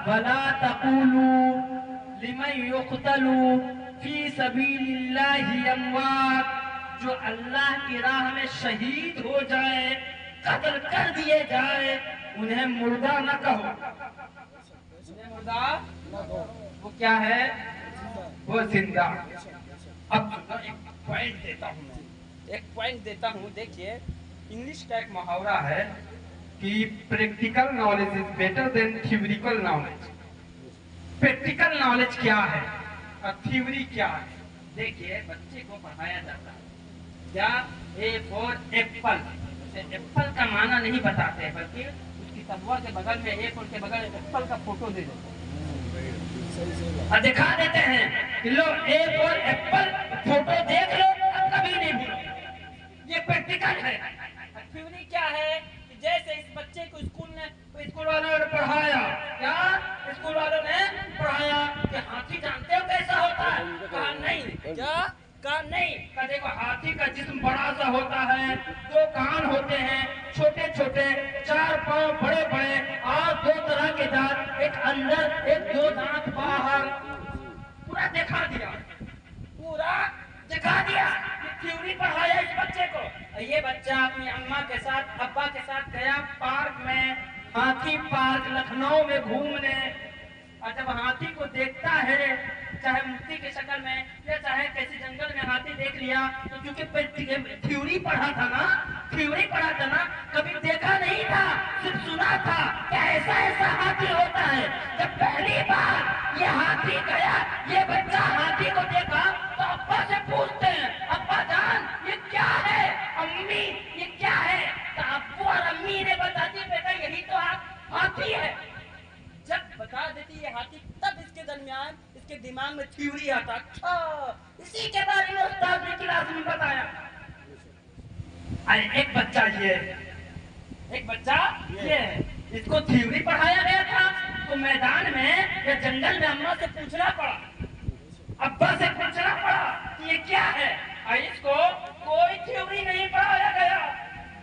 वला तक़ूलू लिमन युक़तलू फी सबीलिल्लाहि अमवात, जो अल्लाह की राह में शहीद हो जाए, कत्ल कर दिए जाए, उन्हें मुर्दा न कहो। उन्हें मुर्दा न कहो, वो क्या है? वो जिंदा। अब एक पॉइंट देता हूँ, देखिए इंग्लिश का एक मुहावरा है कि practical knowledge is better than theoretical knowledge. Practical knowledge क्या है और थ्योरी क्या है? देखिए बच्चे को पढ़ाया जाता है क्या, ए फॉर एप्पल, एप्पल का माना नहीं बताते, बल्कि उसकी तलवार के बगल में ए फॉर के बगल एप्पल का फोटो दे देते और दिखा देते हैं कि लो ए फॉर एप्पल, फोटो देख लो अब कभी नहीं भूलो। ये प्रैक्टिकल है। थ्योरी क्या है? जैसे इस बच्चे को स्कूल वालों ने पढ़ाया, क्या स्कूल वालों ने पढ़ाया कि हाथी जानते हो कैसा होता है? कहा नहीं। क्या? कहा नहीं। कहा देखो हाथी का जिस्म बड़ा सा होता है, 2 कान होते हैं छोटे छोटे, 4 पांव बड़े बड़े और 2 तरह के दांत, एक अंदर एक 2 दांत बाहर। पूरा दिखा दिया, पूरा दिखा दिया। थ्योरी पढ़ाया इस बच्चे को। ये बच्चा अपनी अम्मा के साथ अब्बा के साथ गया पार्क में, हाथी पार्क लखनऊ में घूमने, और जब हाथी को देखता है, चाहे मूर्ति की शक्ल में या चाहे किसी जंगल में हाथी देख लिया, तो क्योंकि थ्योरी पढ़ा था ना, कभी देखा नहीं था, सिर्फ सुना था कि ऐसा ऐसा हाथी होता है। जब पहली बार ये हाथी गया, ये बच्चा हाथी को देखा, तो अब्बा से पूछते हैं, अब्बा जान ये क्या है? अम्मी ये क्या है? तो अब्बू और अम्मी ने बताती, बेटा यही तो हाथी है। जब बता देती ये हाथी, तब इसके दरमियान इसके दिमाग में थ्योरी आता। अच्छा इसी के बारे में उस्ताद ने क्लास में बताया। एक बच्चा ये इसको थ्योरी पढ़ाया गया था, तो मैदान में या जंगल में अम्मा से पूछना पड़ा, अब्बा से पूछना पड़ा कि ये क्या है। इसको कोई थ्योरी नहीं पढ़ाया गया,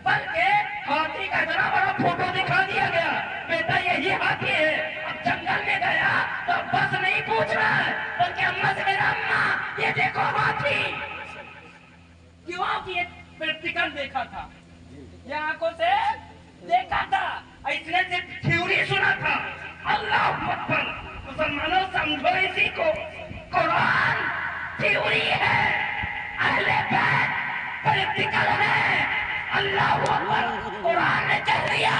बल्कि हाथी का इतना बड़ा फोटो दिखा दिया गया, बेटा यही हाथी है। अब जंगल में गया तो अब्बा से नहीं पूछ रहा है, बल्कि अम्मा से, मेरा अम्मा ये देखो हाथी। क्यों? कि ये प्रैक्टिकल देखा था, ये आंखों से देखा था, इसने सिर्फ थ्योरी सुना था। अल्लाह अकबर। मुसलमानों समझो इसी को, कुरान थ्योरी है, अहले बैत प्रैक्टिकल है। अल्लाह अकबर। कुरान ने कह दिया,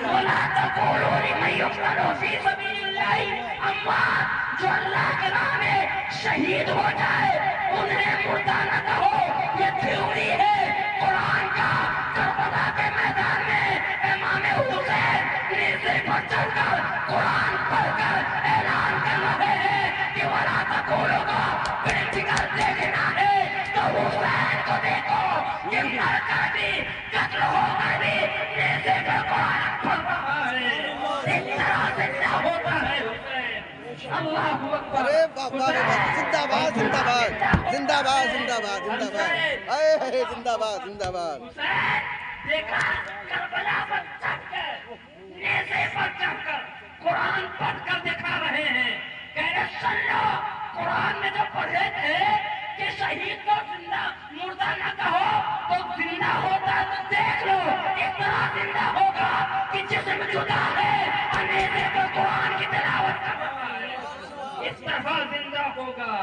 वला तक़ूलू लिमन युक़तलू फी सबीलिल्लाहि अमवात, जो अल्लाह के राह में शहीद हो जाए उन्हें मुर्दा न कहो। ये थ्योरी है कुरान का। करबला के मैदान में इमाम हुसैन नीचे पर चढ़कर कुरान पढ़कर ऐलान कर रहे हैं कि वला तक़ूलू का प्रैक्टिकल देखना है तो हुसैन को देखो, ये मरकर भी कत्ल होकर भी नीचे पर कुरान पढ़ रहा है। इस तरह जिंदा होता है हुसैन। अल्लाह अकबर। अरे बाबा रे बाबा, जिंदाबाद जिंदाबाद जिंदाबाद जिंदाबाद जिंदाबाद, जिंदाबाद जिंदाबाद। देखा करबला पर चढ़कर, नेज़े पर चढ़कर कुरान पढ़कर दिखा रहे हैं। कह रहे सुन लो, कुरान में जो पढ़े थे कि शहीद को जिंदा मुर्दा न कहो, तो जिंदा होता तो देख लो, इस तरह जिंदा होगा कि जिस्म जुदा है और नेज़े पर कुरान की तिलावत कर रहा है, इस तरह जिंदा होगा।